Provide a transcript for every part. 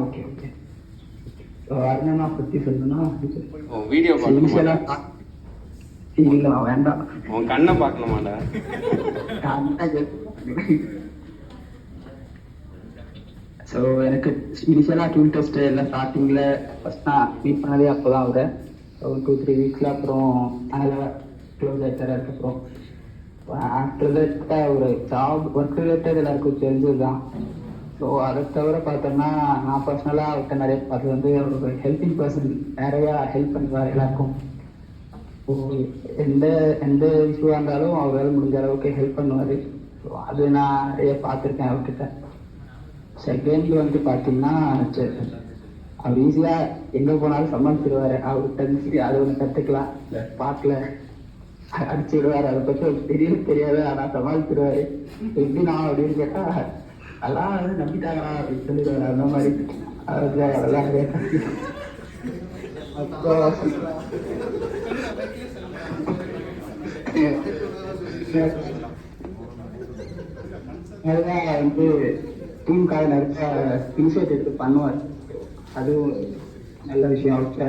Okay okay. Aruna பற்றி சொல்லணும்னா video இனிஷியலாக இல்லை வேண்டாம், உன் கண்ணை பார்க்கணுமாடா. ஸோ எனக்கு இனிஷியலாக டியூன் டெஸ்ட்டு எல்லாம் ஸ்டார்டிங்கில் ஃபஸ்ட் நான் மீட் பண்ணதே அப்போ தான் அவரை. ஒரு 2-3 வீக்ஸில் அப்புறம் அதில் க்ளோஸ் ஆகிட்டார். அதுக்கப்புறம் ஆஃப்டர் தட் ஒரு ஜாப் ஒர்க் ரிலேட்டட் எல்லாருக்கும் தெரிஞ்சது தான். ஸோ அதை தவிர பார்த்தோம்னா நான் பர்சனலாக அவர்கிட்ட நிறைய அது வந்து ஒரு ஹெல்பிங் பர்சன், நிறையா ஹெல்ப் பண்ணுவார் எல்லாருக்கும். ஸோ எந்த எந்த இஷ்யூவாக இருந்தாலும் அவரால் முடிஞ்ச அளவுக்கு ஹெல்ப் பண்ணுவார். ஸோ அது நான் நிறைய பார்த்துருக்கேன் அவர்கிட்ட. செகண்ட் வந்து பார்த்தீங்கன்னா அவர் ஈஸியாக எங்கே போனாலும் சமாளிச்சிடுவார். அவர்கிட்ட இருந்து அது ஒன்று கற்றுக்கலாம். இந்த பாட்டில் அடிச்சுடுவார், அதை பற்றி அவருக்கு தெரியவே தெரியாது, ஆனால் சமாளிச்சிடுவார். எப்படி நான் அப்படின்னு கேட்டால் அதெல்லாம் வந்து நம்பிட்டாங்களா அப்படின்னு சொல்லிடுவார். அந்த மாதிரி அதெல்லாம் நிறைய கற்றுக்கலாம். நிறையா வந்து டீமுக்காக நிறைய இனிஷியேட் எடுத்து பண்ணுவார். அதுவும் நல்ல விஷயம். அவர்கிட்ட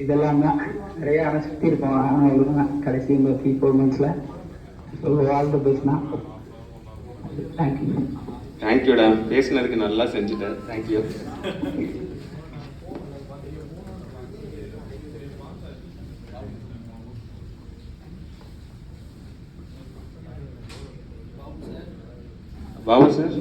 இதெல்லாம் தான் நிறைய சுற்றி இருக்கோம். ஆனால் கடைசி இந்த 3-4 monthsல. ஸோ ஆல் த பெஸ்ட்னா. தேங்க்யூ. தேங்க்யூடா, பேசினதுக்கு நல்லா செஞ்சுட்டேன். Thank you. Babu sir.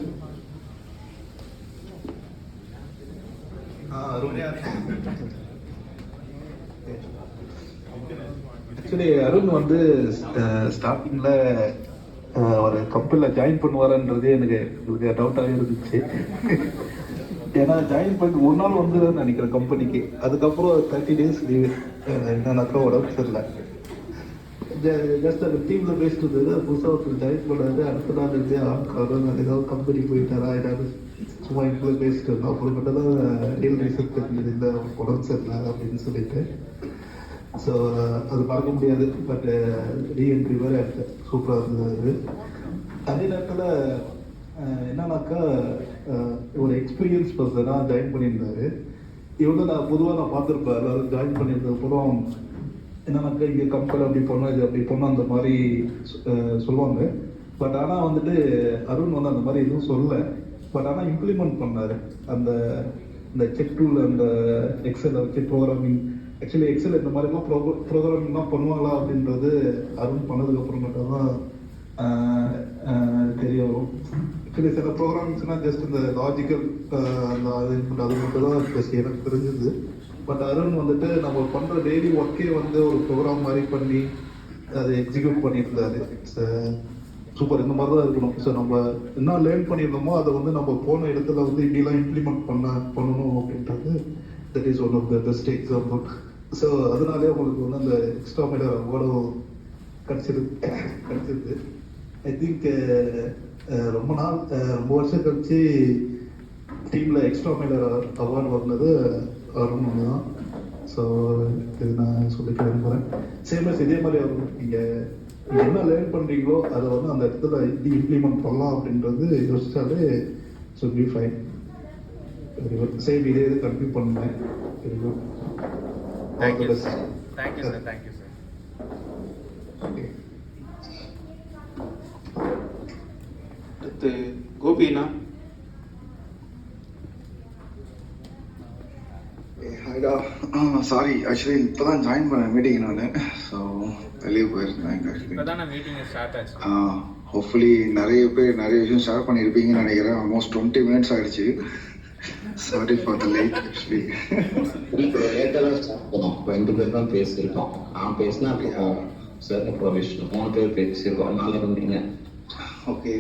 Actually Arun வந்து ஸ்டார்டிங்ல ஒரு கம்பெனியில் ஜாயின் பண்ணுவாருன்றதே எனக்கு டவுட்டாகவே இருந்துச்சு. ஏன்னா ஜாயின் பண்ணி ஒரு நாள் வந்து நினைக்கிறேன் கம்பெனிக்கு. அதுக்கப்புறம் 30 days லீவு. என்னன்னாக்கா உடம்பு சரியில்லை. ஜஸ்ட் அந்த டீமில் பேசிட்டு இருந்தது. புதுசாக ஒருத்தர் ஜாயின் பண்ணாரு. அடுத்த நாள் இருந்தே அருண் ஏதாவது கம்பெனி போயிட்டாரா, ஏதாவது சும்மா எங்களை பேசிட்டு இருந்தோம். அப்புறமேட்டு தான் ரியல் ரீசன் தெரிஞ்சது, இந்த உடம்பு சரியில்லை அப்படின்னு சொல்லிட்டு. ஸோ அது மறக்க முடியாது. பட் ரீஎன்ட்ரி வேறு சூப்பராக இருந்தது. அதே நேரத்தில் என்னன்னாக்கா ஒரு எக்ஸ்பீரியன்ஸ் பர்சனாக ஜாயின் பண்ணியிருந்தாரு. இவங்க நான் பொதுவாக பார்த்துருப்பேன். எல்லாரும் ஜாயின் பண்ணியிருந்ததுக்கப்புறம் என்னன்னாக்கா இங்கே கம்பெனி அப்படி பண்ணோம், இது அப்படி பண்ணோம், அந்த மாதிரி சொல்லுவாங்க. பட் ஆனால் வந்துட்டு அருண் வந்து அந்த மாதிரி எதுவும் சொல்லலை. பட் ஆனால் இம்ப்ளிமெண்ட் பண்ணார். அந்த இந்த செக் டூல், அந்த எக்ஸலை வச்சு ப்ரோக்ராமிங். ஆக்சுவலி எக்ஸல் இந்த மாதிரிலாம் ப்ரோக்ராமிங்லாம் பண்ணுவாங்களா அப்படின்றது அருண் பண்ணதுக்கப்புறம் மட்டும் தான் தெரிய வரும். ஆக்சுவலி சில ப்ரோக்ராமிங்ஸ்னால் ஜஸ்ட் இந்த லாஜிக்கல் அந்த அது மட்டும் தான் எனக்கு தெரிஞ்சது. பட் அருண் வந்துட்டு நம்ம பண்ணுற டெய்லி ஒர்க்கே வந்து ஒரு ப்ரோக்ராம் மாதிரி பண்ணி அதை எக்ஸிக்யூட் பண்ணியிருந்தாரு. It's super. இந்த மாதிரி தான் இருக்கணும். ஸோ நம்ம என்ன லேர்ன் பண்ணியிருந்தோமோ அதை வந்து நம்ம போன இடத்துல வந்து இப்படிலாம் இம்ப்ளிமெண்ட் பண்ணணும் அப்படின்றது that is one of the best example. So அதனாலே உங்களுக்கு வந்து அந்த எக்ஸ்ட்ரா மைலர் அவார்டும் கிடைச்சிருக்கு. ஐ திங்க் ரொம்ப வருஷம் கழிச்சு டீமில் எக்ஸ்ட்ரா மைலர் அவார்டு வாங்கினது அருண் ஒன்று தான். ஸோ இது நான் சொல்லிக்க விரும்புகிறேன். சேமஸ் இதே மாதிரி நீங்கள் என்ன லேர்ன் பண்ணுறீங்களோ அதை வந்து அந்த இடத்துல எப்படி இம்ப்ளிமெண்ட் பண்ணலாம் அப்படின்றது யோசிச்சாலே should be fine. Very good. Same இதே இது கண்டினியூ பண்ணுவேன். Very good. Thank you sir. Thank you sir. Thank you sir. Okay. அடுத்து கோபினா. ஹாய்டா. சாரி, ஆக்சுவலி இப்போ தான் ஜாயின் பண்ண மீட்டிங் நான். ஸோ வெளியே போயிருந்தேன். ஹோப்ஃபுல்லி நிறைய பேர் நிறைய விஷயம் ஷேர் பண்ணியிருப்பீங்கன்னு நினைக்கிறேன். ஆல்மோஸ்ட் 20 minutes ஆகிடுச்சு. Sorry for the late. Actually இப்போ லேட்டாக ஸ்டார்ட் பண்ணோம். 2 பேர் தான் பேசியிருக்கோம். நான் பேசினா அப்போ சார் அப்புறம் விஷ்ணு 3 பேர் பேசியிருக்கோம். நாளை வந்தீங்க. Okay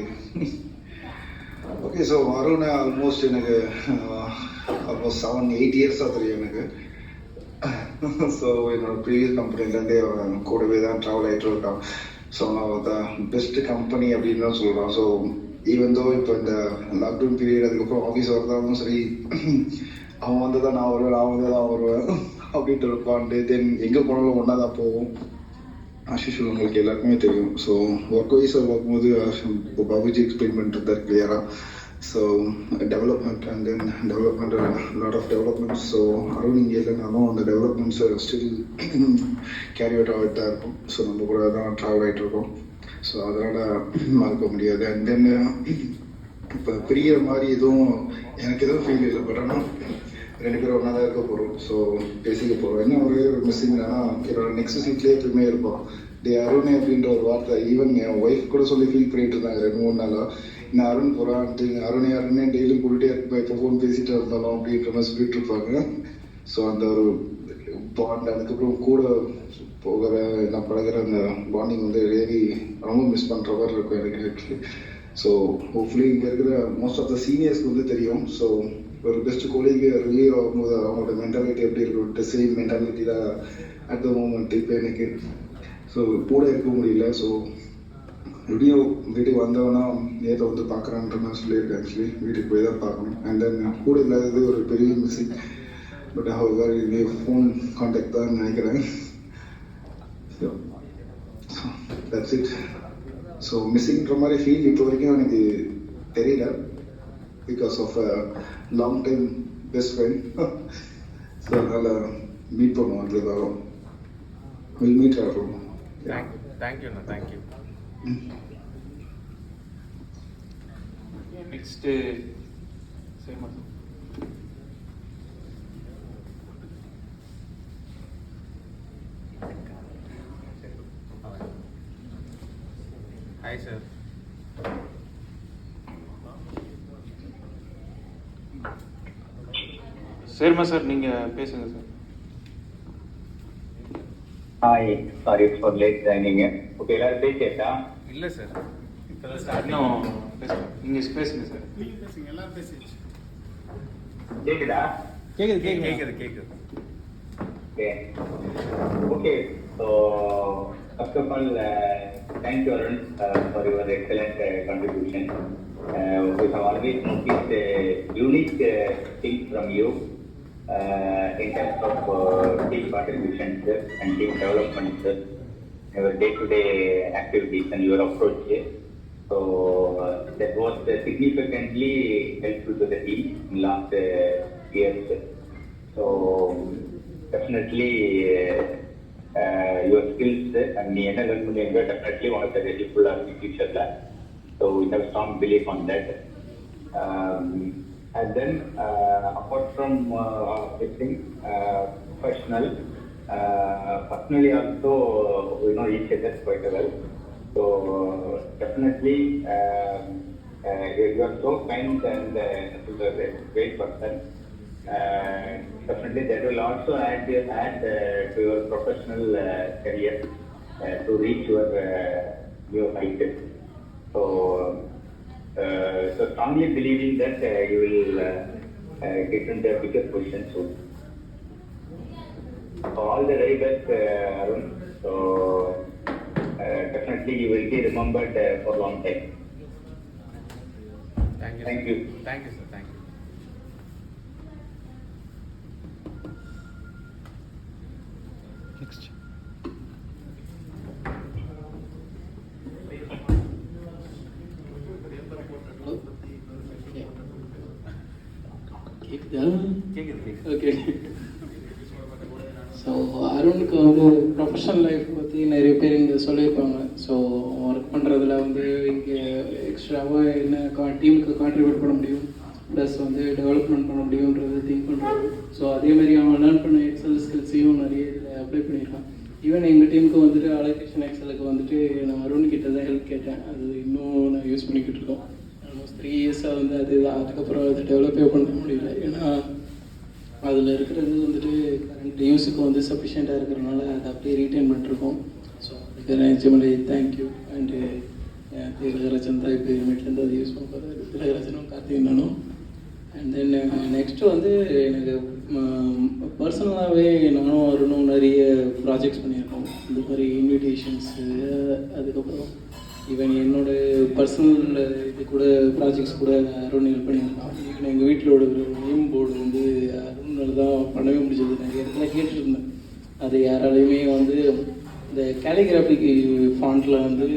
okay. So Arun almost எனக்கு ஆல்மோஸ்ட் 7-8 இயர்ஸாக தெரியும் எனக்கு. ஸோ என்னோட ப்ரீவியஸ் கம்பெனிலேருந்தே கூடவே தான் ட்ராவல் ஆகிட்டு இருக்கான். ஸோ நான் பெஸ்ட் கம்பெனி அப்படின்னு தான் சொல்கிறான். ஸோ ஈவன் தோ இப்போ இந்த லாக்டவுன் பீரியட் அதுக்கப்புறம் ஆஃபீஸ் வரதாலும் சரி, அவன் வந்து தான் நான் வருவேன், நான் வந்து தான் வருவேன் அப்படின்ட்டு இருப்பான்ட்டு. தென் எங்கே போனாலும் ஒன்றா தான் போவோம். ஆஷிஷ் உங்களுக்கு எல்லாருக்குமே தெரியும். ஸோ ஒர்க் வைஸாக பார்க்கும்போது பாபுஜி எக்ஸ்பிளைன் பண்ணிட்டு இருந்தார் கிளியராக. So development and then development, a lot of developments. So Arun இங்கே இல்லைனாலும் அந்த டெவலப்மெண்ட்ஸ் ஸ்டில் கேரி அவுட் ஆகிட்டு தான் இருக்கும். ஸோ நம்ம கூட தான் ட்ராவல் ஆகிட்டு இருக்கோம். ஸோ அதனால் மறக்க முடியாது. அண்ட் தென் இப்போ பிரிகிற மாதிரி எதுவும் எனக்கு எதுவும் ஃபீல் இல்லை. பட் ஆனால் 2 பேரும் ஒன்றா தான் இருக்க போகிறோம். ஸோ பேசிக்க போகிறோம். என்ன ஒரே ஒரு மிஸ்ஸிங் என்னன்னா நெக்ஸ்ட் சீட்லேயே எப்பவுமே இருப்போம். அருண் அப்படின்ற ஒரு வார்த்தை ஈவன் என் ஒய்ஃப் கூட சொல்லி ஃபீல் பண்ணிட்டு இருந்தாங்க 2-3 நாளாக. நான் அருண் போகிறான்ட்டு அருணே டெய்லியும் கூட்டிகிட்டே இருப்பேன், இப்போ ஃபோன் பேசிகிட்டு இருந்தாலும் அப்படின்ற மாதிரி சொல்லிட்டு இருப்பாங்க. ஸோ அந்த ஒரு பாண்ட், அதுக்கப்புறம் கூட போகிற நான் பழகிற அந்த பாண்டிங் வந்து ரியலி ரொம்ப மிஸ் பண்ணுற மாதிரி இருக்கும் எனக்கு ஆக்சுவலி. ஸோ ஹோப்ஃபுல்லி இங்கே இருக்கிற மோஸ்ட் ஆஃப் த சீனியர்ஸ்க்கு வந்து தெரியும். ஸோ ஒரு பெஸ்ட் கோலிக்கு ரிலீவ் ஆகும்போது அவங்களோட மென்டாலிட்டி எப்படி இருக்கும், சேம் மென்டாலிட்டி தான் அட் த மூமெண்ட் இப்போ எனக்கு. ஸோ கூட இருக்க முடியல. ஸோ எப்படியோ வீட்டுக்கு வந்தவனா நேற்று வந்து பார்க்குறான்ற மாதிரி சொல்லியிருக்கேன். ஆக்சுவலி வீட்டுக்கு போய் தான் பார்க்கணும். அண்ட் தென் கூட இல்லாதது ஒரு பெரிய மிஸ்ஸிங். பட் ஹவர் இது ஃபோன் கான்டாக்ட் தான் நினைக்கிறேன். So that's it. ஸோ மிஸ்ஸிங்ன்ற மாதிரி ஃபீல் இப்போ வரைக்கும் எனக்கு தெரியல, because of a long time best friend. So அதனால் மீட் பண்ணுவோம். அதுக்காக வில் மீட் ஆகிறோம். தேங்க்யூ. நெக்ஸ்ட் சேமா ஹாய் சார். சரிம்மா சார், நீங்கள் பேசுங்க sir. Hi, sorry for late joining. Okay, எல்லாரும் பேசிட்டா? இல்லை சார், இப்போ ஸ்டார்டிங். இன்னும் பேசுங்க, நீங்கள் பேசுங்க சார். கேக்குதா? கேக்குது. Okay okay. So first of all thank you Arun for your excellent contribution. We have always noticed unique things from you in terms of team contributions and team development, your day-to-day activities and your approach. So that was significantly helpful to the team in last years. So definitely your skills and நீ என்ன learn பண்ணுவீங்க definitely உனக்கு அது helpful ஆ இருக்கு futureல. So we have strong belief on that. And then apart from everything professional, personally also we know each other quite well. So definitely you are so kind and a great person. Definitely that will also add to your professional career to reach your new height. So strongly believing that you will get into a bigger position soon. So all the very best, Arun. So definitely you will be remembered for a long time. Thank you. Thank you, sir. Thank you. Next கேக்குது. Okay. So அருணுக்கு வந்து professional life பற்றி நிறைய பேர் இங்கே சொல்லியிருப்பாங்க. So work பண்ணுறதுல வந்து இங்கே எக்ஸ்ட்ராவாக என்ன டீமுக்கு கான்ட்ரிபியூட் பண்ண முடியும், ப்ளஸ் வந்து டெவலப்மெண்ட் பண்ண முடியுன்றது திங்க் பண்ணுறாங்க. ஸோ அதேமாதிரி அவன் லேர்ன் பண்ண எக்ஸல் ஸ்கில்ஸையும் நிறைய இதில் அப்ளை பண்ணியிருக்கான். ஈவன் எங்கள் டீமுக்கு வந்துட்டு அலோகேஷன் எக்ஸலுக்கு வந்துட்டு நான் அருண் கிட்ட தான் ஹெல்ப் கேட்டேன். அது இன்னும் நான் யூஸ் பண்ணிக்கிட்டு இருக்கோம். ஆல்மோஸ்ட் 3 இயர்ஸாக வந்து அதுக்கப்புறம் அது டெவலப்பே பண்ண முடியல. ஏன்னா அதில் இருக்கிறது வந்துட்டு கரண்ட் யூஸுக்கு வந்து சஃபிஷியண்ட்டாக இருக்கிறனால அதை அப்படியே ரீட்டைன் பண்ணிருக்கோம். ஸோ அதுக்கு நிஜமாலே தேங்க்யூ. அண்டு திலகராஜன் தான் இப்போ இனிமேட்லேருந்து அதை யூஸ் பண்ண போகிறாரு. திலகராஜனும் கார்த்திகனும். அண்ட் தென் நெக்ஸ்ட்டு வந்து எனக்கு பர்சனலாகவே நானும் அருணும் நிறைய ப்ராஜெக்ட்ஸ் பண்ணியிருக்கோம். இந்த மாதிரி இன்விடேஷன்ஸு, அதுக்கப்புறம் ஈவன் என்னோட பர்சனல் இது கூட ப்ராஜெக்ட்ஸ் கூட அருண் ஹெல்ப் பண்ணியிருக்கான். ஈவன் எங்கள் வீட்டிலோட ஒரு நேம் போர்டு வந்து அருணால் தான் பண்ணவே முடிஞ்சது. நிறைய இடத்துல கேட்டுருந்தேன், அது யாராலையுமே வந்து இந்த கேலிகிராஃபிக் ஃபாண்ட்டில் வந்து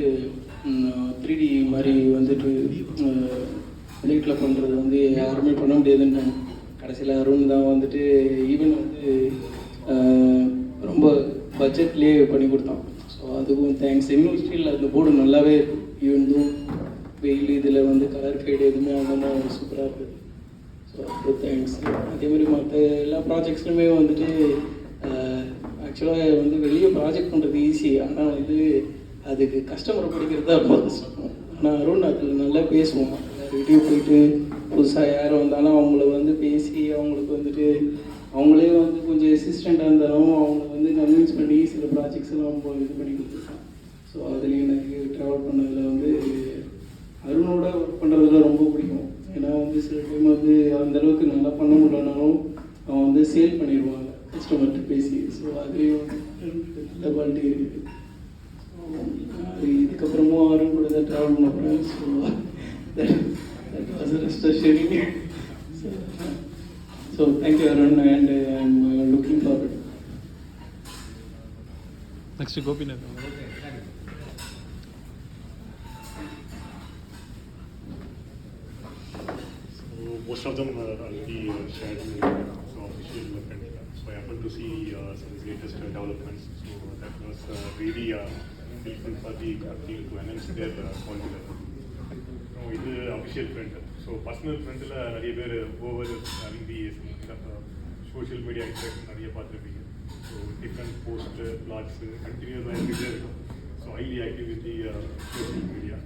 3D மாதிரி வந்துட்டு வீட்டில் பண்ணுறது வந்து யாருமே பண்ண முடியாதுன்றாங்க. கடைசியில் அருண் தான் வந்துட்டு ஈவன் வந்து ரொம்ப பட்ஜெட்லேயே பண்ணி கொடுத்தான். ஸோ அதுக்கும் தேங்க்ஸ். இன்னும் ஸ்டில் அந்த போர்டு நல்லாவே ஈவன் வெயில் இதில் வந்து கலர் ஃபேடு எதுவுமே ஆகாமல் சூப்பராக இருக்குது. ஸோ அப்போ தேங்க்ஸ். அதேமாதிரி மற்ற எல்லா ப்ராஜெக்ட்ஸ்லையுமே வந்துட்டு ஆக்சுவலாக வந்து வெளியே ப்ராஜெக்ட் பண்ணுறது ஈஸி, ஆனால் வந்து அதுக்கு கஸ்டமரை பிடிக்கிறது தான் ரொம்ப கஷ்டம். ஆனால் அருண் அதில் நல்லா பேசுவோம். வீடியோ போயிட்டு புதுசாக யார் வந்தாலும் அவங்கள வந்து பேசி அவங்களுக்கு வந்துட்டு அவங்களே வந்து கொஞ்சம் அசிஸ்டண்ட்டாக இருந்தாலும் அவங்க வந்து கன்வின்ஸ் பண்ணி சில ப்ராஜெக்ட்ஸ் எல்லாம் ரொம்ப இது பண்ணி கொடுத்துருக்கான். ஸோ அதுலேயும் நிறைய ட்ராவல் பண்ணதில் வந்து அருணோட ஒர்க் பண்ணுறதுல ரொம்ப பிடிக்கும். ஏன்னா வந்து சில டைம் வந்து அந்தளவுக்கு நல்லா பண்ண முடியலனாலும் அவன் வந்து சேல் பண்ணிடுவாங்க கஸ்டமர்கிட்ட பேசி. ஸோ அதுலேயும் நல்ல குவாலிட்டி இருக்குது. ஸோ இதுக்கப்புறமும் அருண் கூட தான் ட்ராவல் பண்ண போகிறேன். So that was a rest assuring. So thank you Arun, and I'm looking forward. Next Gopinath. Most of them are already shared in the official front. So I happened to see some of the latest developments. So that was really helpful for the company to enhance their quality level. So இது official front. So personal ஃப்ரண்ட்டில் நிறைய பேர் over having the social media interaction நிறைய பார்த்துருப்பீங்க. So different post blogs கண்டினியூஸாக இருந்துகிட்டே இருக்கும். So highly active with the social media.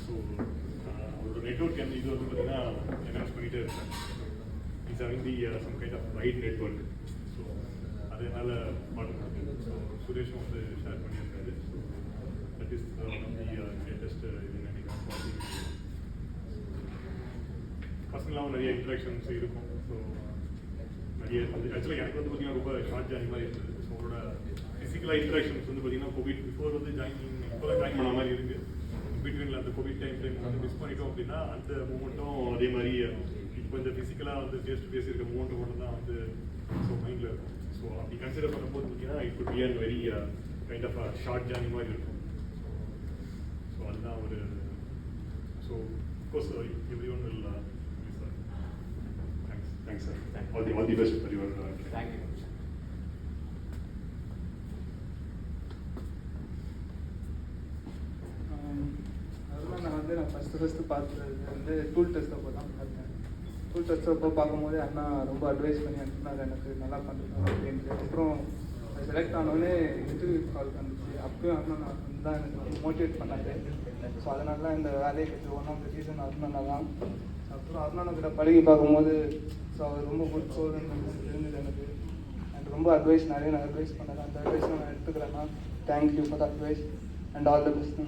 So அவரோட நெட்ஒர்க் இது வந்து பார்த்தீங்கன்னா என்ஹான்ஸ் பண்ணிகிட்டே இருக்காங்க. It's having the some kind of wide network. So அதனால் பார்க்க முடியுது. ஸோ சுரேஷும் வந்து ஷேர் பண்ணியிருக்காரு. So that is one of the latest இது நினைக்கிறேன். பர்சனலாகவும் நிறைய இன்ட்ராக்ஷன்ஸ் இருக்கும். ஸோ நிறைய வந்து ஆக்சுவலாக எனக்கு வந்து பார்த்தீங்கன்னா ரொம்ப ஷார்ட் ஜாயின் மாதிரி இருந்தது. ஸோ அவரோட ஃபிசிக்கலாக இன்ட்ராக்ஷன்ஸ் வந்து பார்த்தீங்கன்னா கோவிட் பிஃபோர் வந்து இப்போ தான் ஜாயின் பண்ண மாதிரி இருக்குது. பிட்வீனில் அந்த கோவிட் டைம் வந்து மிஸ் பண்ணிட்டோம் அப்படின்னா அந்த மூமெண்ட்டும் அதே மாதிரி இப்போ இந்த ஃபிசிக்கலாக வந்து ஃபேஸ் டு ஃபேஸ் இருக்க மூமெண்ட் மட்டும் தான் வந்து ஸோ மைண்டில் இருக்கும். ஸோ அப்படி கன்சிடர் பண்ணும்போது பார்த்தீங்கன்னா it could be and very kind of short journey மாதிரி இருக்கும். ஸோ அதுதான் ஒரு so course everyone will thanks sir. All the best for your thank you. அதெல்லாம் நான் ஃபஸ்ட்டு பார்த்தது வந்து டூல் டெஸ்ட் அப்போ தான் பார்த்தேன். டூல் டெஸ்ட் அப்போ பார்க்கும்போது அண்ணா ரொம்ப அட்வைஸ் பண்ணி அனுப்புனாரு எனக்கு நல்லா பண்ணுறேன் அப்படின்ட்டு. அப்புறம் செலக்ட் ஆனோடனே இன்டர்வியூ கால் வந்துச்சு. அப்பயும் அண்ணா தான் எனக்கு மோட்டிவேட் பண்ணாரு. ஸோ அதனால இந்த வேலையை கிடைச்சி one of the reason Aruna தான். அப்புறம் அருணாக்கிட்ட பழகி பார்க்கும்போது ஸோ அவர் ரொம்ப குட் சோல்னு தெரிஞ்சது எனக்கு. அண்ட் ரொம்ப நிறைய அட்வைஸ் பண்ணாரு. அந்த அட்வைஸ் நான் எடுத்துக்கிறேன்னா thank you for the advice and all the best.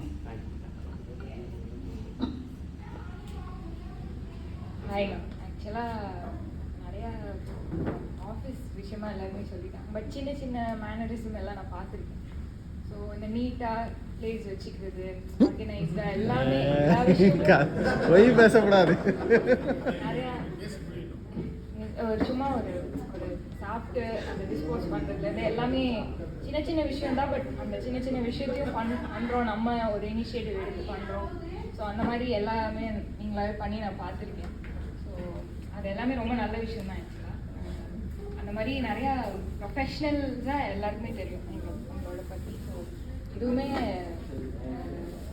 Hi ma'am. ஆக்சுவலாக நிறையா ஆஃபீஸ் விஷயமா எல்லாருமே சொல்லிட்டாங்க. பட் சின்ன சின்ன மேனரிசம் எல்லாம் நான் பார்த்துருக்கேன். ஸோ இந்த நீட்டாக பிளேஸ் வச்சுக்கிறது, ஆர்கனைஸ்டாக எல்லாமே எல்லா விஷயமும் பேசக்கூடாது. நிறையா சும்மா ஒரு சாப்பிட்டு அந்த டிஸ்போஸ் பண்ணுறதுலேருந்து எல்லாமே சின்ன சின்ன விஷயம் தான். பட் அந்த சின்ன சின்ன விஷயத்தையும் பண்ணுறோம். நம்ம ஒரு இனிஷியேட்டிவ் எடுத்து பண்ணுறோம். ஸோ அந்த மாதிரி எல்லாமே நீங்களாவே பண்ணி நான் பார்த்துருக்கேன். ஸோ அது எல்லாமே ரொம்ப நல்ல விஷயம் தான். ஆக்சுவலாக அந்த மாதிரி நிறையா ப்ரொஃபஷ்னல்ஸாக எல்லாருக்குமே தெரியும் உங்களோட பற்றி. ஸோ இதுவுமே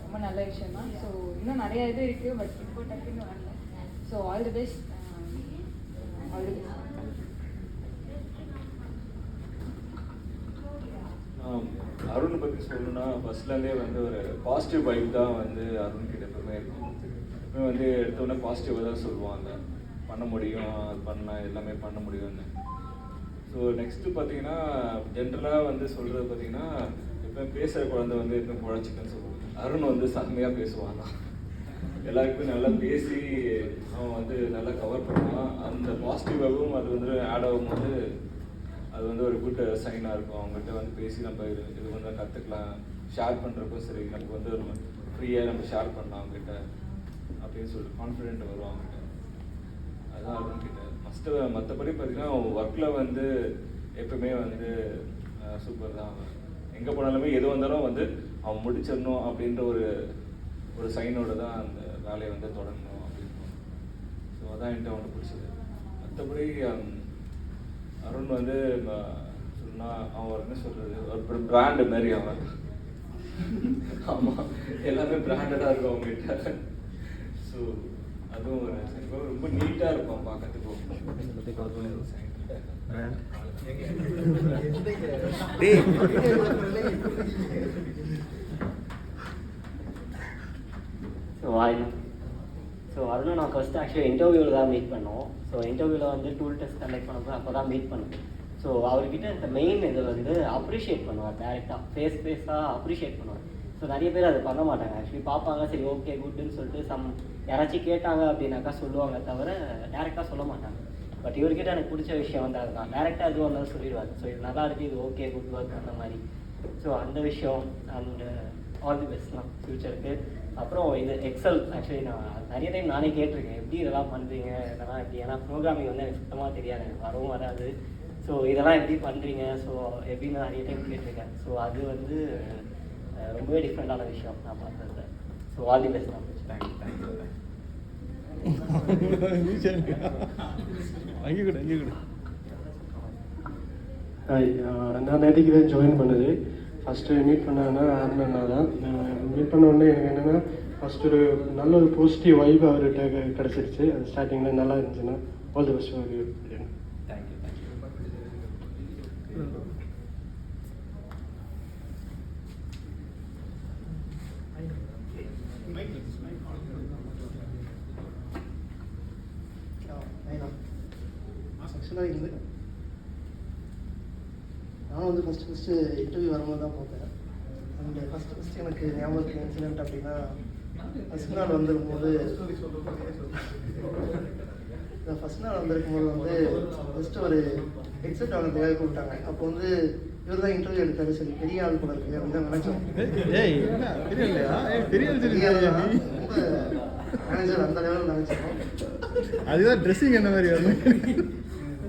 ரொம்ப நல்ல விஷயம் தான். ஸோ இன்னும் நிறையா இது இருக்குது. பட் இப்போ டக்குன்னு வரல. So all the best. All the best. அருணை பற்றி சொல்லணும்னா ஃபர்ஸ்ட்லேருந்தே வந்து ஒரு பாசிட்டிவ் வைப் தான் வந்து அருண் கிட்ட எப்பவுமே இருக்கும். எப்பவுமே வந்து எடுத்தோடனே பாசிட்டிவாக தான் சொல்லுவாங்க. பண்ண முடியும், அது பண்ணலாம், எல்லாமே பண்ண முடியும்னு. ஸோ நெக்ஸ்ட்டு பார்த்தீங்கன்னா ஜென்ரலாக வந்து சொல்கிறது பார்த்தீங்கன்னா எப்பவுமே பேசுகிற குழந்தை வந்து எப்பவுமே குழச்சிக்கன்னு சொல்லுவாங்க. அருண் வந்து செம்மையாக பேசுவாங்க. எல்லாருக்குமே நல்லா பேசி அவன் வந்து நல்லா கவர் பண்ணுவான். அந்த பாசிட்டிவாகவும் அது வந்து ஆட் ஆகும்போது அது வந்து ஒரு குட் சைனாக இருக்கும். அவங்ககிட்ட வந்து பேசி நம்ம இது வந்து கற்றுக்கலாம். ஷேர் பண்ணுறப்போ சரி நமக்கு வந்து ஒரு ஃப்ரீயாக நம்ம ஷேர் பண்ணலாம் அவங்ககிட்ட அப்படின்னு சொல்லிட்டு கான்ஃபிடென்ட் வரும் அவங்ககிட்ட. அதுதான் அவங்ககிட்ட மற்றபடி பார்த்தீங்கன்னா ஒர்க்கில் வந்து எப்பவுமே வந்து சூப்பர் தான். அவன் எங்கே போனாலுமே எது வந்தாலும் வந்து அவன் முடிச்சிடணும் அப்படின்ற ஒரு சைனோட தான் அந்த வேலையை வந்து தொடங்கணும் அப்படின்னு. ஸோ அதான் என்கிட்ட ஒன்று பிடிச்சது. மற்றபடி அருண் வந்து சொன்னால் அவன் என்ன சொல்கிறது, ஒரு பிராண்டு மாதிரி அவன். ஆமாம், எல்லாமே பிராண்டடாக இருக்கும் அவங்ககிட்ட. ஸோ அதுவும் ஒரு ரொம்ப நீட்டாக இருக்கும் பார்க்கறதுக்கு. ஸோ அருணை நான் ஃபஸ்ட்டு ஆக்சுவலி இன்டர்வியூவில் தான் மீட் பண்ணோம். ஸோ இன்டர்வியூவில் வந்து டூல் டெஸ்ட் கண்டக்ட் பண்ணப்போ அப்போ தான் மீட் பண்ணோம். ஸோ அவர்கிட்ட இந்த மெயின் இதை வந்து அப்ரிஷியேட் பண்ணுவார், டேரெக்டாக ஃபேஸாக அப்ரிஷியேட் பண்ணுவார். ஸோ நிறைய பேர் அதை பண்ண மாட்டாங்க. ஆக்சுவலி பார்ப்பாங்க, சரி ஓகே குட்னு சொல்லிட்டு யாராச்சும் கேட்டாங்க அப்படின்னாக்கா சொல்லுவாங்க, தவிர டேரெக்டாக சொல்ல மாட்டாங்க. பட் இவர்கிட்ட எனக்கு பிடிச்ச விஷயம் வந்து அதுதான், டேரெக்டாக எதுவும் இருந்தாலும் சொல்லிடுவார். ஸோ இது நல்லா இருக்குது, இது ஓகே குட் ஒர்க் அந்த மாதிரி. ஸோ அந்த விஷயம் அண்ட் ஆல் தி பெஸ்ட் தான் ஃப்யூச்சருக்கு. அப்புறம் இது எக்ஸல் ஆக்சுவலி நான் நிறைய டைம் நானே கேட்டிருக்கேன், எப்படி இதெல்லாம் பண்ணுறீங்க இதெல்லாம் எப்படி, ஏன்னா ப்ரோக்ராமிங் வந்து எனக்கு சுத்தமாக தெரியாது, எனக்கு வரவும் வராது. ஸோ இதெல்லாம் எப்படி பண்ணுறீங்க, ஸோ எப்படின்னு நிறைய டைம் கேட்டிருக்கேன். ஸோ அது வந்து ரொம்பவே டிஃப்ரெண்டான விஷயம் நான் பார்த்தது. ஸோ ஆல் தி பெஸ்ட் தான். நான் நேற்றுக்கு தான் ஜாயின் பண்ணது. ஃபஸ்ட்டு மீட் பண்ணாங்கன்னா அருணண்ணா தான். மீட் பண்ண உடனே எனக்கு என்னென்னா ஃபஸ்ட்டு ஒரு நல்ல ஒரு பாசிட்டிவ் வைப் அவர்கிட்ட கிடச்சிருச்சு. அது ஸ்டார்டிங்கில் நல்லா இருந்துச்சுன்னா all the best for you. நான் வந்து ஃபஸ்ட்டு இன்டர்வியூ வரும்போது தான் பார்த்தேன். அண்ட் ஃபஸ்ட்டு எனக்கு ஞாபகம் இருக்க இன்சிடென்ட் அப்படின்னா, ஃபஸ்ட் நாள் வந்திருக்கும்போது வந்து ஜஸ்ட்டு ஒரு ஹெட்செட் வாங்கிறதுக்காக கூப்பிட்டாங்க. அப்போ வந்து இவர் தான் இன்டர்வியூ எடுத்தாரு. சரி பெரிய ஆள் போல இருக்கு அப்படின்னு தான் நினச்சோம். ரொம்ப மேனேஜர் அந்த லெவலில் நினச்சோம். அதுதான் ட்ரெஸ்ஸிங் என்ன மாதிரி வரணும்.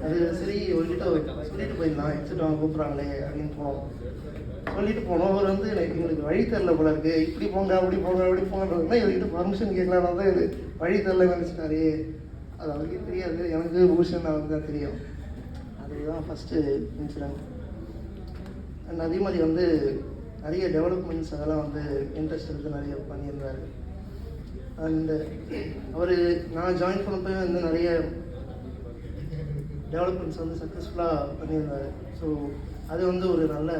அது சரி ஒருகிட்ட சொல்லிட்டு போயிடலாம், ஹெட்செட் வாங்க கூப்பிட்றாங்களே அப்படின்னு சொல்லிட்டு போனோம். அவர் வந்து எங்களுக்கு வழி தெரில போல இருக்கு, இப்படி போங்க அப்படி போங்க அப்படி போங்கன்றதுனா இவர்கிட்ட பர்மிஷன் கேட்கலாம் தான் இது வழி தெரில நினச்சிட்டாரு. அது அவருக்கே தெரியாது, எனக்கு பூஷன் அவருக்கு தான் தெரியும். அதுதான் ஃபஸ்ட்டு இன்சிடென்ட். அண்ட் அதே மாதிரி வந்து நிறைய டெவலப்மெண்ட்ஸ் அதெல்லாம் வந்து இன்ட்ரெஸ்ட் எடுத்து நிறைய பண்ணியிருந்தார். அண்டு அவர் நான் ஜாயின் பண்ணப்போ வந்து நிறைய டெவலப்மெண்ட்ஸ் வந்து சக்ஸஸ்ஃபுல்லாக பண்ணியிருந்தார். ஸோ அது வந்து ஒரு நல்ல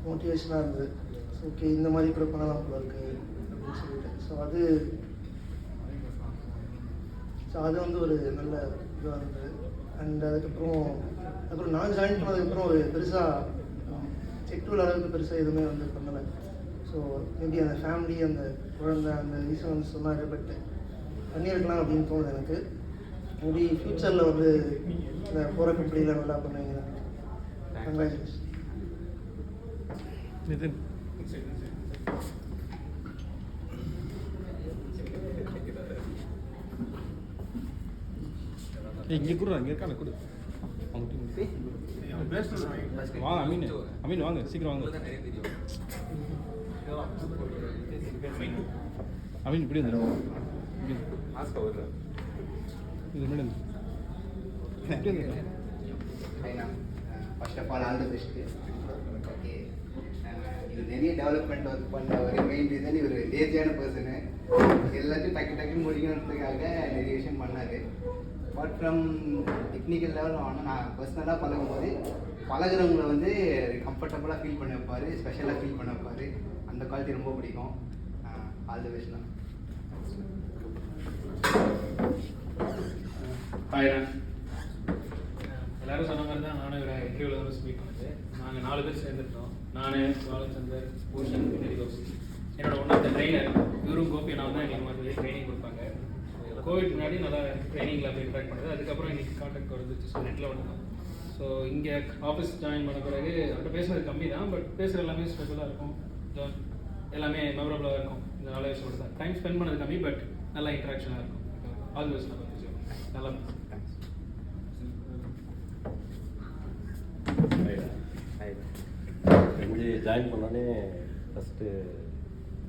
மோட்டிவேஷனாக இருந்தது. ஸோ ஓகே இந்த மாதிரி கூட பண்ணலாம் போல இருக்குது அப்படின்னு சொல்லிட்டு. ஸோ அது வந்து ஒரு நல்ல இதுவாக இருந்தது. அண்ட் அதுக்கப்புறம் நான் ஜாயின் பண்ணதுக்கப்புறம் ஒரு பெருசாக செக்டூல் அளவுக்கு பெருசாக எதுவுமே வந்து பண்ணலை. ஸோ மேபி அந்த ஃபேமிலி அந்த குழந்தை அந்த ரீசன் வந்து சொன்னார். பட் பண்ணியிருக்கலாம் அப்படின்னு தோணுது எனக்கு. மேபி ஃப்யூச்சரில் வந்து இந்த போகிற கம்பெனியில் நல்லா பண்ணுவீங்க. கங்க்ராச்சுலேஷன். இங்கே கூட இங்கே இருக்கான கொடு வாங்க அமீன் வாங்க சீக்கிரம் வாங்க. அமீன் இப்படி வந்து இது madam first of all the best. Okay, இது நிறைய டெவலப்மெண்ட் ஒர்க் பண்ண ஒரு மெயின் ரீசன் இவர் லேசியான பர்சனு. எல்லாத்தையும் டக்கு முடிக்கணுன்றதுக்காக நிறைய விஷயம் பண்ணார். பட் ஃப்ரம் டெக்னிக்கல் லெவல் ஆனால் நான் பர்சனலாக பழகும்போது பழகிறவங்களை வந்து கம்ஃபர்டபுளாக ஃபீல் பண்ண வைப்பார், ஸ்பெஷலாக ஃபீல் பண்ண வைப்பார். அந்த குவாலிட்டி ரொம்ப பிடிக்கும். ஆல் தி பெஸ்ட் தான். எல்லாரும் சொன்ன மாதிரி தான் நானும் இவரை இன்டர்வியூவில் தான் ஸ்பீக் பண்ணது. நாங்கள் 4 பேர் சேர்ந்துருந்தோம். நான், பாலச்சந்தர், பூஷன், ஹரிகோஷ், என்னோட ஒன் ஆஃப் த ட்ரெயினர் இவரும் கோபி நான் தான் எங்களுக்கு மாதிரி ட்ரைனிங் கொடுப்பாங்க. கோவிட் முன்னாடி நல்லா ட்ரைனிங்கில் அப்படி இன்ட்ராக்ட் பண்ணுறது. அதுக்கப்புறம் இன்றைக்கி கான்டாக்ட் வந்துச்சு. ஸோ நெட்டில் வந்து ஸோ இங்கே ஆஃபீஸ் ஜாயின் பண்ண பிறகு அவர்கிட்ட பேசுகிறது கம்மி தான். பட் பேசுகிற எல்லாமே ஸ்பெஷலாக இருக்கும், எல்லாமே மெமரபுளாக இருக்கும். இந்த 4 வருஷம் தான் டைம் ஸ்பெண்ட் பண்ணது கம்மி, பட் நல்லா இன்ட்ராக்ஷனாக இருக்கும். All the best. நல்லா ஜாயின் பண்ணோடனே ஃபஸ்ட்டு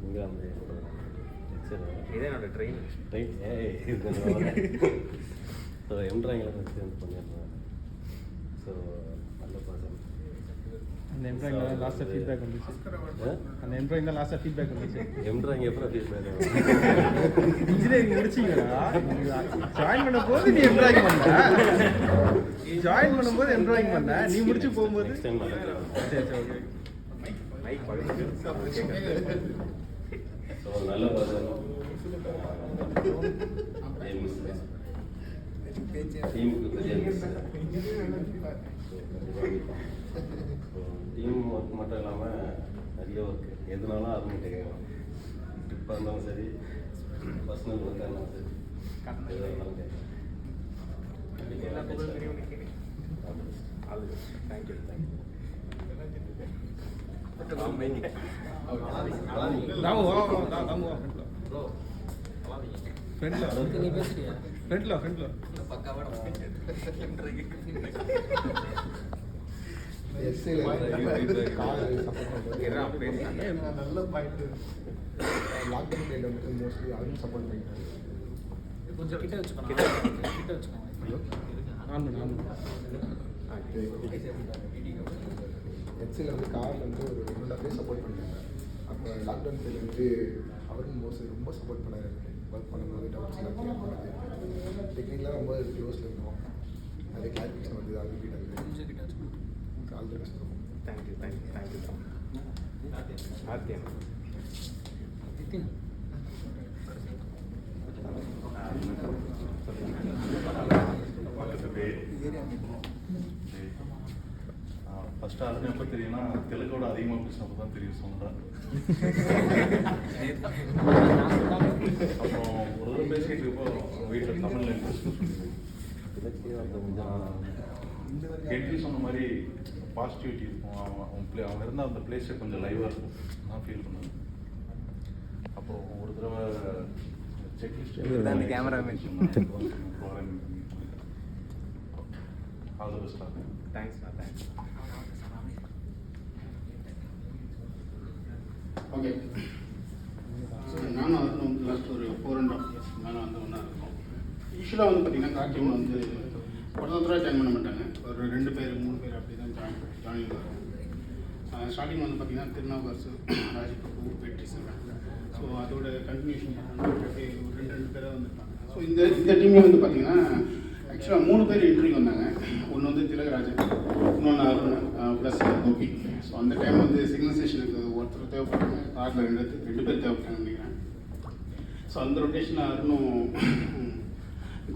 இங்கே வந்து சரி இதே என்னோட ட்ரெயின் ஸோ எம்ட்ராயிங்கில் வச்சு வந்து பண்ணியிருந்தேன். ஸோ நல்ல பர்சன். அந்த எம்ட்ராயிங் தான் லாஸ்ட்டாக ஃபீட்பேக் வந்துச்சு. அந்த எம்ட்ராயிங் தான் லாஸ்ட்டாக ஃபீட்பேக் வந்துச்சு. எம்ட்ராயிங் எப்போ ஃபீட்பேக் இன்ஜினியரிங் முடிச்சிங்களா? ஜாயின் பண்ண போது நீ எம்ட்ராயிங் பண்ண, ஜாயின் பண்ணும்போது எம்ட்ராயிங் பண்ண, நீ முடிச்சு போகும்போது நெக்ஸ்ட் டைம் பண்ணுறேன். சரி சரி ஓகே. ஸோ நல்ல பர்சன். டீமுக்கு பெரிய மிஸ். டீம் ஒர்க் மட்டும் இல்லாமல் நிறைய ஒர்க் எதுனாலும் அருண்கிட்ட கேட்கலாம். ட்ரிப்பாக இருந்தாலும் சரி, பர்சனல் ஒர்க்காக இருந்தாலும் சரி, எதாக இருந்தாலும் கேட்கலாம். நல்ல பாயிண்ட். லாக்டவுன் டைம்ல வந்து மோஸ்ட்லி அதுவும் சப்போர்ட் பண்ணிட்டாரு. கொஞ்சம் கிட்ட வச்சுக்கணும், கிட்ட வச்சுக்கணும். எக்ஸில் வந்து காரில் வந்து ஒரு 2.5 பேர் சப்போர்ட் பண்ணிட்டாங்க. அப்போ லாக்டவுன் டைம்ல வந்து அவரும் மோஸ்ட்லி ரொம்ப சப்போர்ட் பண்ணாரு. ஒர்க் பண்ணும்போது டவுட்ஸ் எல்லாம் கிளியர் பண்ணது, டெக்னிக்கலாக ரொம்ப க்ளோஸில் இருந்தோம். நிறைய கிளாரிஃபிகேஷன் வந்து அது கிட்ட இருக்குது. கொஞ்சம் கிட்ட வச்சுக்கணும். All the best. Thank you thank you thank you so much. Nitin first Arun எப்போ தெரியும்னா தெலுங்கோட அதிகமாக பேசினப்போ தான் தெரியும் சொல்கிறேன். அப்புறம் ஒரு தடவை பேசிட்டு இருப்போம் வீட்டில் தமிழில் இன்ட்ரெஸ்ட் கெட்டி சொன்ன மாதிரி பாசிட்டிவிட்டி இருக்கும். அவன் இருந்தால் அந்த பிளேஸே கொஞ்சம் லைவாக இருக்கும் நான் ஃபீல் பண்ணுவேன். அப்புறம் ஒரு தடவை செக்லிஸ்ட் அந்த கேமராமேன் ஆல் தி பெஸ்ட். தேங்க்ஸ்ண்ணா தேங்க்ஸ். ஓகே, ஸோ நானும் அதுவும் லாஸ்ட் ஒரு 4.5 years மேலே வந்து ஒன்றா இருக்கோம். யூஸ்வலாக வந்து பார்த்தீங்கன்னா கார்ட்டீம் வந்து ஒருத்தராக ஜாயின் பண்ண மாட்டாங்க. ஒரு 2 பேர் 3 பேர் அப்படி தான் ஜாயின் வரும். ஸ்டார்டிங் வந்து பார்த்தீங்கன்னா திருநாவுக்கரசு, ராஜ்கபூ, வெற்றி செல்வன். ஸோ அதோட கண்டினியூஷன் பண்ணோம்னா அப்படியே ஒரு 2 பேராக வந்துருப்பாங்க. ஸோ இந்த டீமில் வந்து பார்த்தீங்கன்னா ஆக்சுவலாக 3 பேர் இன்டர்வியூ வந்தாங்க. ஒன்று வந்து திலகராஜன், இன்னொன்று அருண், ப்ளஸ் கோபி. ஸோ அந்த டைம் வந்து சிக்னலைசேஷனுக்கு ஒருத்தர் தேவைப்பட்டாங்க, காரில் 2 பேர் தேவைப்பட்டாங்க நினைக்கிறேன். ஸோ அந்த ரொட்டேஷனில் அருணும்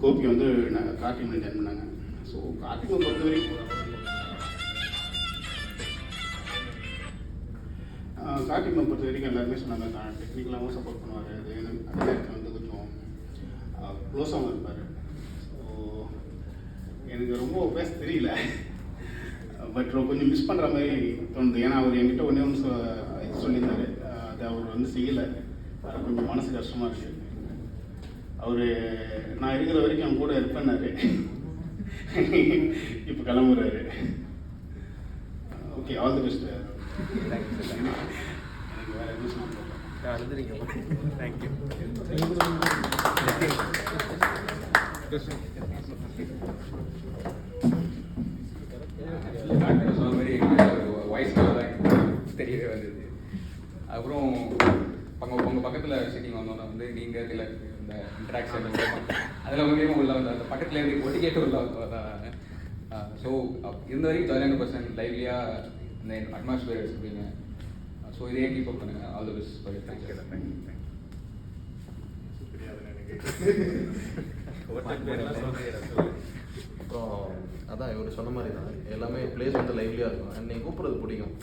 கோபி வந்து கார் டீமில் ஜாயின் பண்ணாங்க. ஸோ கார் டீமை பொறுத்த வரைக்கும் எல்லாருமே சொன்னாங்க டெக்னிக்கலாகவும் சப்போர்ட் பண்ணுவார். அதே நேரத்தில் வந்து கொஞ்சம் க்ளோஸாகவும் இருப்பார். ஸோ எனக்கு ரொம்ப பேச தெரியல, பட் கொஞ்சம் மிஸ் பண்ணுற மாதிரி தோணுது. ஏன்னா அவர் என்கிட்ட ஒன்று சொல்லியிருந்தார், அது அவர் வந்து செய்யலை. அது கொஞ்சம் மனசு கஷ்டமாக இருக்குது. அவர் நான் இருக்கிற வரைக்கும் அவன் கூட இருப்பேன்னாரு, இப்போ கிளம்புறாரு. Okay, all the best. எனக்கு வேறு எதுவும் சொல்ல அழுதுறீங்க. தேங்க்யூ. சொன்ன மாதிரி வாய்ஸ்னால தான் தெரியவே வந்தது. அப்புறம் உங்கள் பக்கத்தில் சிட்டிங் வந்தோன்னா வந்து நீங்கள் இதில் இந்த இன்ட்ராக்ஷன் அதில் மூலியமாக உள்ள வந்து அந்த பக்கத்தில் இருந்து ஒட்டி கேட்டு உள்ள வந்தாங்க. ஸோ இருந்த வரைக்கும் ஜாலியான பர்சன், லைவ்லியாக இந்த அட்மாஸ்பியர் வச்சுருப்பீங்க. ஸோ இதே கீப் அப் பண்ணுங்கள். All the best. தேங்க்யூ. அப்புறம் அதான் இவர் சொன்ன மாதிரி தான் எல்லாமே பிளேஸ் வந்து லைவ்லியாக இருக்கும். அண்ட் நீங்கள் கூப்பிட்றது பிடிக்கும்.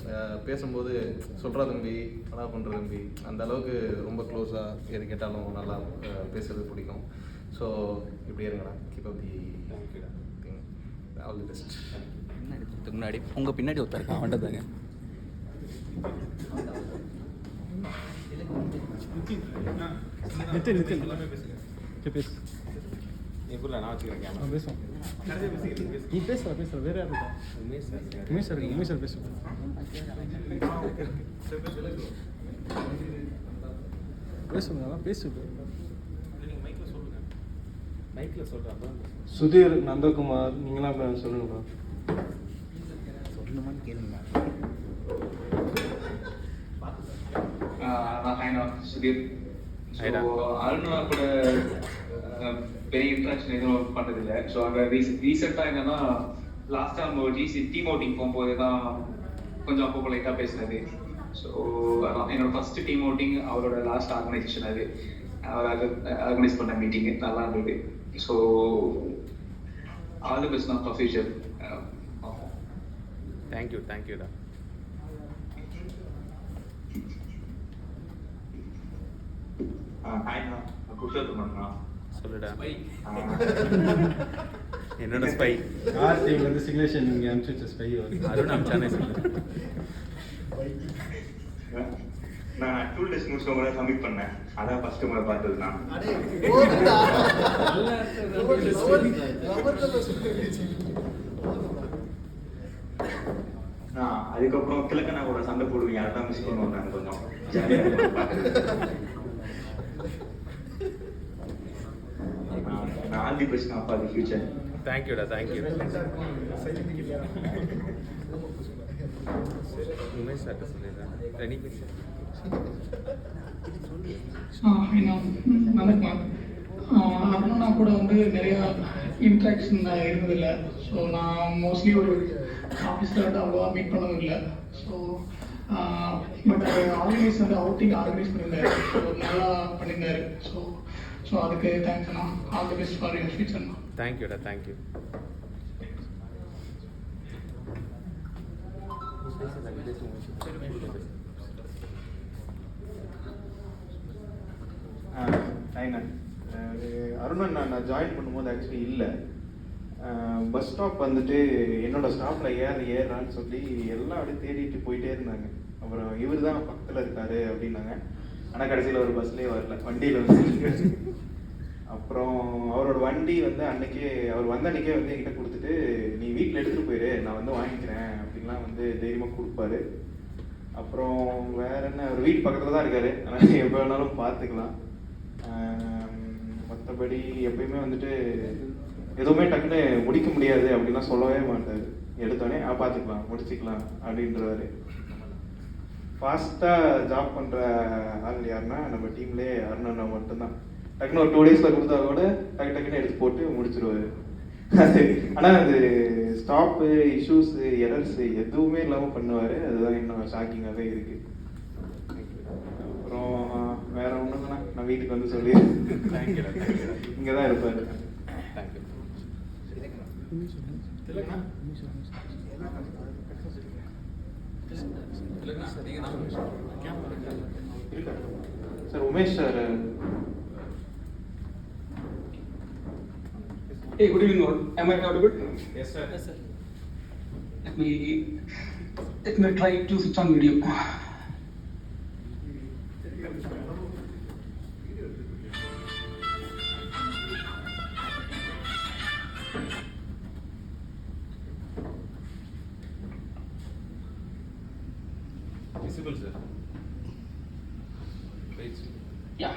பேசும்போது சொல்கிறா தம்பி, அடா பண்ணுற தம்பி, அந்த அளவுக்கு ரொம்ப க்ளோஸாக எது கேட்டாலும் நல்லா பேசுறது பிடிக்கும். ஸோ இப்படியே இருங்கடா, keep up the thing. All the best. முன்னாடி உங்கள் பின்னாடி ஒருத்தர் அவன்கிட்ட தாங்க. பேசு. எப்படில நான் வச்சுக்கிறேன் கேமரா. பேசுவோம். நீ பேசுற வேற யார் இருக்கா? உமேஷ் சார் பேசு. பேசுங்க பேசு. நீங்கள் மைக்கில் சொல்லுங்கள். மைக்கில் சொல்கிறாங்க. சுதீர், நந்தகுமார், நீங்களாம் சொல்லுங்கப்பா. சொல்லணுமான்னு கேளுங்க. ஹாய்ண்ணா, சுதீர். அருணா கூட பெரிய இன்ட்ராக்ஷன் எதுவும் பண்ணதில்லை. ஸோ அங்கே ரீசெண்டாக என்னன்னா லாஸ்ட் டைம் ஒரு டீம் அவுட்டிங் போகும்போது தான் கொஞ்சம் அப்போ லைட்டாக பேசினது. ஸோ என்னோட ஃபர்ஸ்ட் டீம் அவுட்டிங் அவரோட லாஸ்ட் ஆர்கனைசேஷன் அது. அவர் ஆர்கனைஸ் பண்ண மீட்டிங்கு நல்லா இருந்தது. ஸோ ஆல் தி பெஸ்ட் நான் ஃபார் ஃபியூச்சர். தேங்க்யூடா. ஹாய்ண்ணா, புருஷோத்தமண்ணா. சொல்லுடா. என்னோட ஸ்பை ஆர் டீம்லேருந்து சிக்னேஷன் நீங்கள் அனுப்பிச்சு ஸ்பை அருண் அமிச்சானே சொல்லு. நான் டூல் டெஸ்ட் முடிச்ச முறை சப்மிட் பண்ணேன். அதான் ஃபர்ஸ்ட் முறை பார்த்தது நான். அதுக்கப்புறம் கிழக்கனா கூட சண்டை போடுவீங்க, அதான் மிஸ் பண்ணுவேன் கொஞ்சம். All the best for the future. தேங்க்யூடா. உமேஷ் சார்ட்ட சொல்லிடுறேன். ரெனி பேச. வணக்கம். அருணா கூட வந்து நிறையா இன்ட்ராக்ஷன் இருந்ததில்லை. ஸோ நான் மோஸ்ட்லி ஒரு ஆஃபீஸில் வந்து அவ்வளோவா மீட் பண்ணதும் இல்லை. ஸோ பட் அது ஆர்கனைஸ் வந்து அவுட்டிங் ஆர்கனைஸ் பண்ணியிருந்தாரு. ஸோ நல்லா பண்ணியிருந்தாரு. ஸோ அதுக்கு தேங்க்ஸ் அண்ணா. All the best for your future அண்ணா. தேங்க்யூடா. அருணன் நான் ஜாயின் பண்ணும்போது ஆக்சுவலி இல்லை. பஸ் ஸ்டாப் வந்துட்டு என்னோட ஸ்டாப்பில் ஏறான்னு சொல்லி எல்லாம் அப்படியே தேடிட்டு போயிட்டே இருந்தாங்க. அப்புறம் இவர் தான் பக்கத்தில் இருக்காரு அப்படின்னாங்க. ஆனால் கடைசியில் ஒரு பஸ்லேயே வரல, வண்டியில் வந்து. அப்புறம் அவரோட வண்டி வந்து அவர் வந்த அன்னைக்கே வந்து என்கிட்ட கொடுத்துட்டு, நீ வீட்டில் எடுத்துகிட்டு போயிரு, நான் வந்து வாங்கிக்கிறேன் அப்படின்லாம் வந்து தைரியமாக கொடுப்பாரு. அப்புறம் வேற என்ன, அவர் வீட்டு பக்கத்தில் தான் இருக்காரு, அதனால் எப்போ வேணாலும் பார்த்துக்கலாம். மற்றபடி எப்பயுமே வந்துட்டு எதுவுமே டக்குன்னு முடிக்க முடியாது அப்படின்லாம் சொல்லவே மாட்டார். எடுத்தோடனே பார்த்துக்கலாம், முடிச்சுக்கலாம் அப்படின்றவாரு. ஃபாஸ்ட்டாக ஜாப் பண்ணுற ஆள் யாருன்னா நம்ம டீம்லேயே அருணா மட்டும்தான். டக்குன்னு ஒரு 2 daysல கொடுத்தா கூட டக்குன்னு எடுத்து போட்டு முடிச்சிருவாரு. ஆனால் அது ஸ்டாப்பு, இஷ்யூஸு, எரர்ஸு எதுவுமே இல்லாமல் பண்ணுவார். அதுதான் இன்னும் ஷாக்கிங்காகவே இருக்குது. அப்புறம் வேற ஒன்றும் தானே, நான் வீட்டுக்கு வந்து சொல்லி இங்கே தான் இருப்பார். Sir Umesh sir. Hey, good evening all. Am I audible? Yes sir. Let me try to switch on video. Visible sir. Wait. Yeah.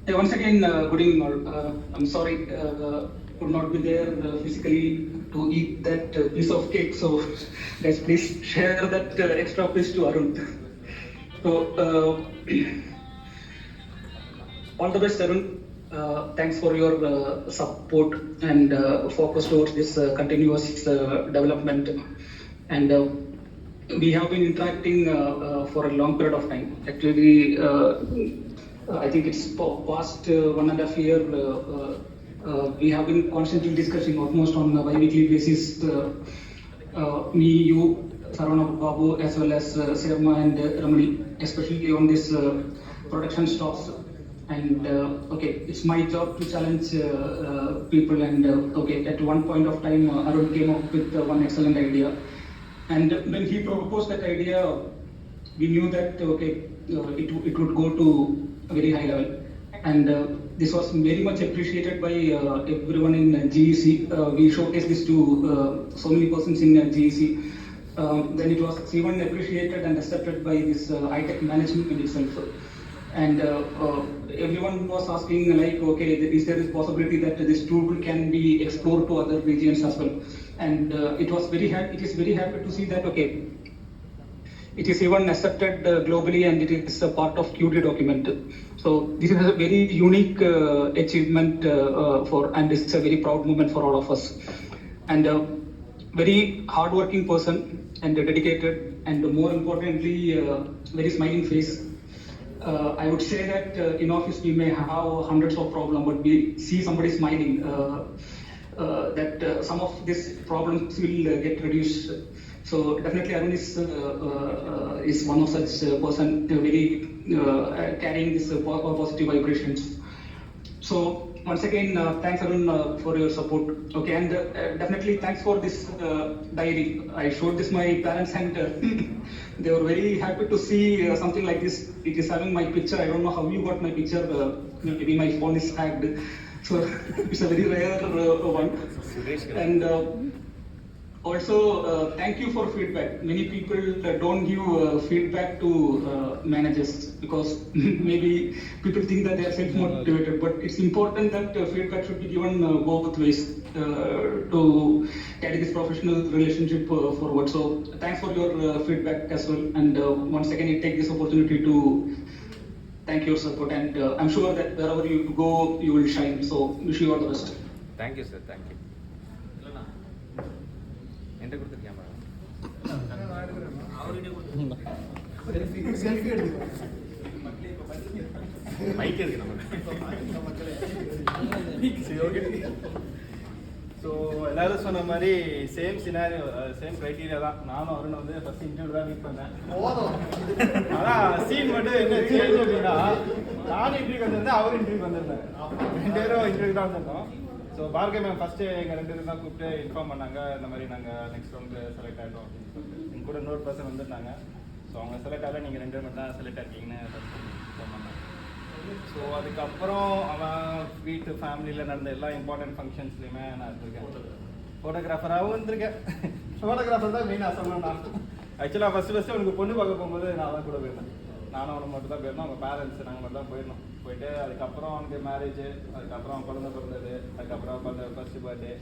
Hey, once again, good evening all. I'm sorry could not be there physically to eat that piece of cake. So guys, please share that extra piece to Arun. So all the best, Arun. Thanks for your support and focus towards this continuous development. And we have been interacting for a long period of time. Actually, I think it's past 1.5 years. We have been constantly discussing almost on a bi-weekly basis. Me, you, Sarvana Babu, as well as Sharma and Ramani, especially on this production stocks. And okay, it's my job to challenge people. And okay, at one point of time, Arun came up with one excellent idea. And when he proposed that idea, we knew that okay, it would go to a very high level. And this was very much appreciated by everyone in GEC. We showcased this to so many persons in GEC. then it was even appreciated and accepted by this high-tech management itself. And everyone was asking like, okay, is there a possibility that this tool can be explored to other regions as well? And it is very happy to see that, okay, it is even accepted globally, and it is a part of QD document. So this is a very unique achievement and it's a very proud moment for all of us. And very hardworking person and dedicated, and more importantly, very smiling face. I would say that in office we may have hundreds of problems, but we see somebody smiling, that some of these problems will get reduced. So definitely Arun is one of such person, very carrying this positive vibrations. So once again, thanks Arun for your support. Okay, and definitely thanks for this diary. I showed this my parents, and they were very happy to see something like this. It is having my picture. I don't know how you got my picture. Maybe my phone is hacked. So it's a very rare one. And also, thank you for feedback. Many people don't give feedback to managers because maybe people think that they are self-motivated, but it's important that feedback should be given both ways to carry this professional relationship forward. So thanks for your feedback as well. And once again, I take this opportunity to thank your support. And I'm sure that wherever you go, you will shine. So wish you all the best. Thank you, sir. Thank you. Mike இருக்கு so எல்லாரும் சொன்ன மாதிரி same scenario same criteria தான். நானும் அவரும் வந்து first interview தான் meet பண்ணேன். ஆனால் சீன் மட்டும் என்ன சேஞ்ச் அப்படின்னா, நானும் இன்டர்வியூ வந்திருந்தேன், அவரும் இன்டர்வியூ வந்திருந்தேன். 2 பேரும் இன்டர்வியூ தான் வந்திருந்தோம். ஸோ பார்கவி மேம் ஃபஸ்ட்டு எங்கள் 2 பேரும் தான் கூப்பிட்டு இன்ஃபார்ம் பண்ணாங்க, இந்த மாதிரி நாங்கள் நெக்ஸ்ட் ரவுண்டு செலக்ட் ஆகிட்டோம் அப்படின்னு சொல்லிட்டு. எங்கள் கூட இன்னொரு பர்சன் வந்திருந்தாங்க. ஸோ அவங்க செலக்ட் ஆகல, நீங்கள் 2 பேர் மட்டும் தான் செலக்ட் ஆகிட்டீங்கன்னு இன்ஃபார்ம் பண்ணாங்க. ஸோ அதுக்கப்புறம் அவன் வீட்டு ஃபேமிலியில் நடந்த எல்லா இம்பார்ட்டன்ட் ஃபங்க்ஷன்ஸ்லையுமே நான் இருந்திருக்கேன். ஃபோட்டோகிராஃபராகவும் இருந்திருக்கேன். ஃபோட்டோகிராஃபர் தான் மெயின் அசம்பளம் நான். ஆக்சுவலாக ஃபஸ்ட்டு அவனுக்கு பொண்ணு பார்க்க போகும்போது நான் தான் கூட போயிருந்தேன். நானும் அவனை மட்டும் தான் போயிருந்தோம். அவங்க பேரண்ட்ஸ் நாங்கள் மட்டும் தான் போயிருந்தோம். போயிட்டு அதுக்கப்புறம் அவனுக்கு மேரேஜ், அதுக்கப்புறம் அவன் குழந்தை பிறந்தது, அதுக்கப்புறம் ஃபர்ஸ்ட் பர்த்டே,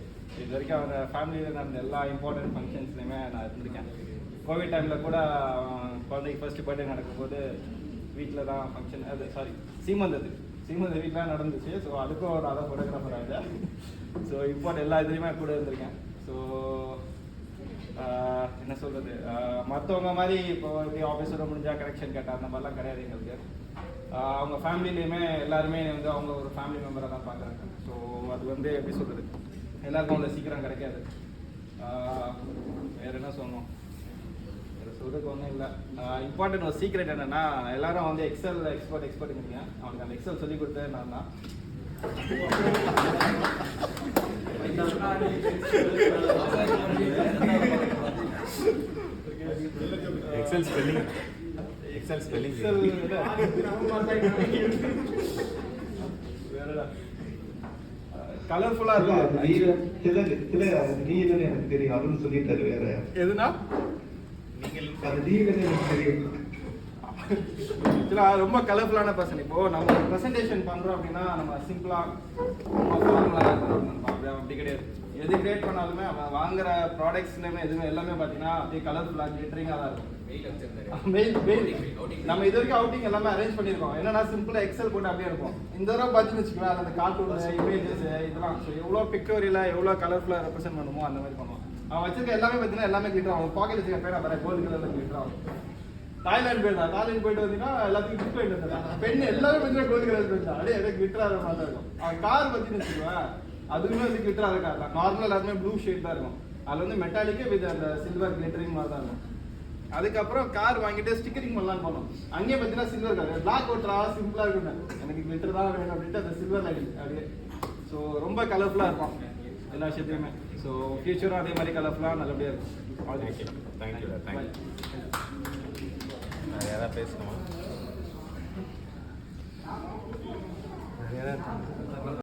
இது வரைக்கும் அவங்க ஃபேமிலியில் நடந்த எல்லா இம்பார்ட்டன்ட் ஃபங்க்ஷன்ஸ்லையுமே நான் இருந்திருக்கேன். கோவிட் டைமில் கூட குழந்தைக்கு ஃபர்ஸ்ட் பர்த்டே நடக்கும்போது வீட்டில் தான் ஃபங்க்ஷன், அது சீமந்த வீட்டில் தான் நடந்துச்சு. ஸோ அதுக்கும் நான் தான் ஃபோட்டோகிராஃபர் ஆகிட்டேன். ஸோ இம்பார்ட் எல்லா இதுலேயுமே கூட இருந்திருக்கேன். ஸோ என்ன சொல்கிறது, மற்றவங்க மாதிரி இப்போ எப்படி ஆஃபீஸோட முடிஞ்சால் கரெக்ஷன் கேட்டால் அந்த மாதிரிலாம் கிடையாது எங்களுக்கு. அவங்க ஃபேமிலியிலையுமே எல்லாருமே வந்து அவங்க ஒரு ஃபேமிலி மெம்பராக தான் பார்க்குறாங்க. ஸோ அது வந்து எப்படி சொல்கிறது, எல்லாருக்கும் அவ்வளோ சீக்கிரம் கிடைக்காது. வேறு என்ன சொல்லணும், வேறு சொல்கிறதுக்கு ஒன்றும் இல்லை. இம்பார்ட்டன்ட் ஒரு சீக்ரெட் என்னென்னா, எல்லாரும் வந்து எக்ஸல் எக்ஸ்பர்ட்டுங்கிறீங்க. அவனுக்கு அந்த எக்ஸல் சொல்லி கொடுத்தது நான் தான். எக்ஸல் ஸ்பெல்லிங் கலர்ஃபுல்லா இருக்கும். எனக்கு தெரியும், அருண் சொல்லிட்டாரு. வேற எதுனா எனக்கு தெரியும். ரொம்ப கலர்ஃபுல்லான பர்சன். இப்போ நம்ம ஒரு ப்ரெசன்டேஷன் பண்றோம் அப்படின்னா நம்ம சிம்பிளா அப்படி கிடையாது. எது கிரியேட் பண்ணாலுமே அவன் வாங்குற ப்ராடக்ட்ஸ்லையுமே எதுவுமே எல்லாமே பார்த்தீங்கன்னா அப்படியே கலர்ஃபுல்லாக கிளிட்டரிங்காக தான் இருக்கும். நம்ம இது வரைக்கும் அவுட்டிங் எல்லாமே அரேஞ்ச் பண்ணியிருக்கோம். என்னன்னா சிம்பிளாக எக்ஸல் போட்டு அப்படியே இருக்கும். இந்த தடவை பார்த்தீங்கன்னு வச்சுக்கோங்க, அந்த கார்ட்டூன்ஸ், இமேஜஸ் இதெல்லாம் எவ்வளோ பிக்டோரியலாக எவ்வளோ கலர்ஃபுல்லாக ரெப்ரசென்ட் பண்ணுமோ அந்த மாதிரி பண்ணுவோம். அவன் வச்சிருக்க எல்லாமே பார்த்தீங்கன்னா எல்லாமே கிளிட்டர் ஆகும். பாக்கெட் வச்சுக்க பேர் வேற கோல்டு கலரில் கிளிட்டர் ஆகும். தாய்லாந்து போயிருந்தா, தாய்லாந்து போயிட்டு வந்தீங்கன்னா எல்லாத்தையும் கிஃப்ட் பண்ணிட்டு வந்தாங்க. பெண் எல்லாமே பார்த்தீங்கன்னா கோல்டு கலர் போயிருந்தா அப்படியே எதாவது கிளிட்டர் ஆகிற மாதிரி தான் இருக்கும். அவன் கார் பார்த்தீங்கன்னு வச்சுக்குவேன், அதுவுமே வந்து கிளிட்டர் ஆகிற கார் தான். நார்மலாக எல்லாருமே ப்ளூ ஷேட் தான் இருக்கும். அதில் வந்து மெட்டாலிக்கு வித் அந்த சில்வர் கிளிட்டரிங் மாதிரி தான் இருக்கும். அதுக்கப்புறம் கார் வாங்கிட்டு ஸ்டிக்கரிங் பண்ணலான்னு போனோம். அங்கேயே பார்த்தீங்கன்னா சில்வர் கார், பிளாக் ஓட்டுறா சிம்பிளாக இருக்குங்க, எனக்கு கிளிட்டர் தான் வேணும் அப்படின்ட்டு அந்த சில்வர் லைட் அப்படியே. ஸோ ரொம்ப கலர்ஃபுல்லாக இருக்கும் எல்லா விஷயத்தையுமே. ஸோ ஃபியூச்சரும் அதே மாதிரி கலர்ஃபுல்லாக நல்லபடியாக இருக்கும். தேங்க்யூ. யாராவது பேசணுமா?